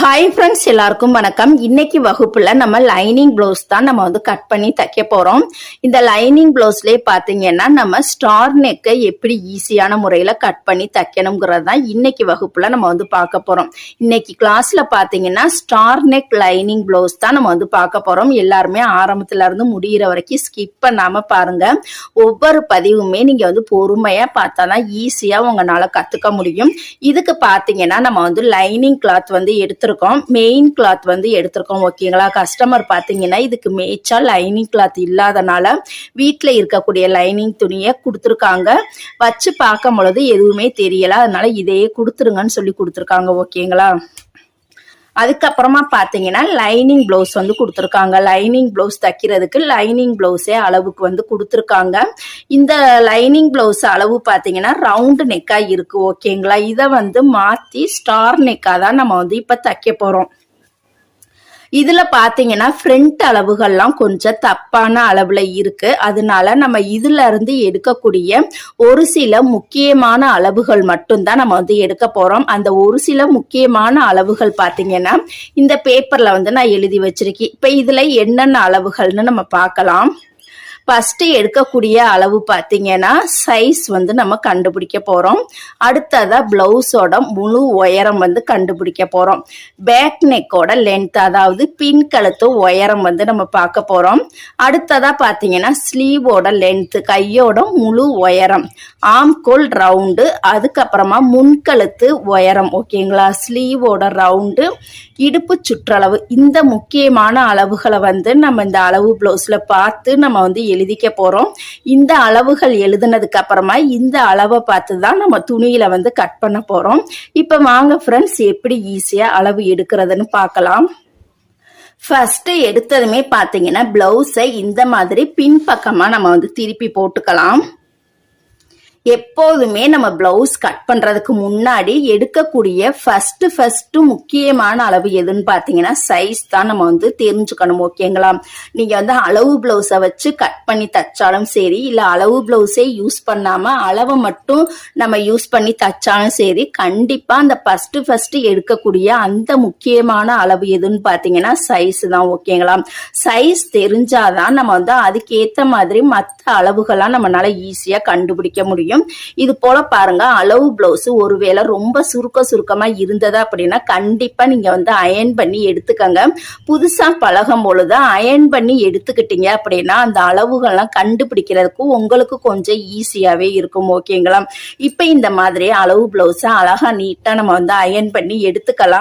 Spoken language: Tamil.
ஹாய் ஃப்ரெண்ட்ஸ், எல்லாருக்கும் வணக்கம். இன்னைக்கு வகுப்புல நம்ம லைனிங் பிளவுஸ் தான் நம்ம கட் பண்ணி தைக்க போறோம். இந்த லைனிங் பிளவுஸ்லயே பாத்தீங்கன்னா நம்ம ஸ்டார் நெக்கை எப்படி ஈஸியான முறையில கட் பண்ணி தைக்கணுங்கிறது தான் இன்னைக்கு வகுப்புல நம்ம பார்க்க போறோம். இன்னைக்கு கிளாஸ்ல பாத்தீங்கன்னா ஸ்டார் நெக் லைனிங் பிளவுஸ் தான் நம்ம பார்க்க போறோம். எல்லாருமே ஆரம்பத்துல இருந்து முடிகிற வரைக்கும் ஸ்கிப் பண்ணாம பாருங்க. ஒவ்வொரு பதிவுமே நீங்க பொறுமையா பார்த்தாதான் ஈஸியா உங்களால கத்துக்க முடியும். இதுக்கு பாத்தீங்கன்னா நம்ம லைனிங் கிளாத் எடுத்து மெயின் கிளாத் எடுத்திருக்கோம். ஓகேங்களா? கஸ்டமர் பாத்தீங்கன்னா இதுக்கு மேட்சா லைனிங் கிளாத் இல்லாதனால வீட்டுல இருக்கக்கூடிய லைனிங் துணியை கொடுத்துருக்காங்க. வச்சு பார்க்கும் பொழுது எதுவுமே தெரியல, அதனால இதையே கொடுத்துருங்கன்னு சொல்லி கொடுத்துருக்காங்க. ஓகேங்களா? அதுக்கப்புறமா பாத்தீங்கன்னா லைனிங் பிளவுஸ் கொடுத்துருக்காங்க. லைனிங் பிளவுஸ் தைக்கிறதுக்கு லைனிங் பிளவுஸே அளவுக்கு கொடுத்துருக்காங்க. இந்த லைனிங் பிளவுஸ் அளவு பாத்தீங்கன்னா ரவுண்டு நெக்கா இருக்கு. ஓகேங்களா? இதை மாத்தி ஸ்டார் நெக்கா தான் நம்ம இப்ப தைக்க போறோம். இதுல பாத்தீங்கன்னா ஃப்ரண்ட் அளவுகள்லாம் கொஞ்சம் தப்பான அளவுல இருக்கு. அதனால நம்ம இதுல இருந்து எடுக்கக்கூடிய ஒரு சில முக்கியமான அளவுகள் மட்டும்தான் நம்ம எடுக்க போறோம். அந்த ஒரு சில முக்கியமான அளவுகள் பாத்தீங்கன்னா இந்த பேப்பர்ல நான் எழுதி வச்சிருக்கேன். இப்ப இதுல என்னென்ன அளவுகள்னு நம்ம பார்க்கலாம். ஃபர்ஸ்ட் எடுக்கக்கூடிய அளவு பாத்தீங்கன்னா சைஸ் நம்ம கண்டுபிடிக்க போறோம். அடுத்ததா பிளவுஸோட முழு உயரம் கண்டுபிடிக்க போறோம். பேக் நெக்கோட லென்த், அதாவது பின் கழுத்து உயரம் நம்ம பார்க்க போறோம். அடுத்ததா பாத்தீங்கன்னா ஸ்லீவோட லென்த், கையோட முழு உயரம், ஆம்கோல் ரவுண்டு, அதுக்கப்புறமா முன்கழுத்து உயரம். ஓகேங்களா? ஸ்லீவோட ரவுண்டு, இடுப்பு சுற்றளவு. இந்த முக்கியமான அளவுகளை நம்ம இந்த அளவு பிளவுஸ்ல பார்த்து நம்ம எழுதிக்க போறோம். இந்த அளவுகள் எழுதுனதுக்கு அப்புறமா இந்த அளவை பார்த்து தான் நம்ம துணியில கட் பண்ண போறோம். இப்ப வாங்க ஃப்ரெண்ட்ஸ், எப்படி ஈஸியா அளவு எடுக்கிறதுன்னு பார்க்கலாம். ஃபர்ஸ்ட் எடுத்ததுமே பாத்தீங்கன்னா பிளவுஸை இந்த மாதிரி பின்பக்கமா நம்ம திருப்பி போட்டுக்கலாம். எப்போதுமே நம்ம பிளவுஸ் கட் பண்றதுக்கு முன்னாடி எடுக்கக்கூடிய ஃபர்ஸ்ட் முக்கியமான அளவு எதுன்னு பாத்தீங்கன்னா சைஸ் தான் நம்ம தெரிஞ்சுக்கணும். ஓகேங்களா? நீங்க அளவு பிளவுஸை வச்சு கட் பண்ணி தச்சாலும் சரி, இல்ல அளவு பிளவுஸே யூஸ் பண்ணாம அளவை மட்டும் நம்ம யூஸ் பண்ணி தச்சாலும் சரி, கண்டிப்பா அந்த ஃபர்ஸ்ட் எடுக்கக்கூடிய அந்த முக்கியமான அளவு எதுன்னு பாத்தீங்கன்னா சைஸ் தான். ஓகேங்களா? சைஸ் தெரிஞ்சாதான் நம்ம அதுக்கேத்த மாதிரி மற்ற அளவுகள்லாம் நம்மளால ஈஸியா கண்டுபிடிக்க முடியும். இது போல பாருங்க, அளவு பிளவுஸ் ஒருவேளை ரொம்ப சுருக்கமா இருந்தது அப்படின்னா கண்டிப்பா நீங்க அயன் பண்ணி எடுத்துக்கங்க. புதுசா பழகும் பொழுது அயன் பண்ணி எடுத்துக்கிட்டீங்க அப்படின்னா அந்த அளவுகள்லாம் கண்டுபிடிக்கிறதுக்கு உங்களுக்கு கொஞ்சம் ஈஸியாவே இருக்கும். ஓகேங்களா? இப்ப இந்த மாதிரி அளவு பிளவுஸ் அழகா நீட்டா நம்ம அயன் பண்ணி எடுத்துக்கலாம்.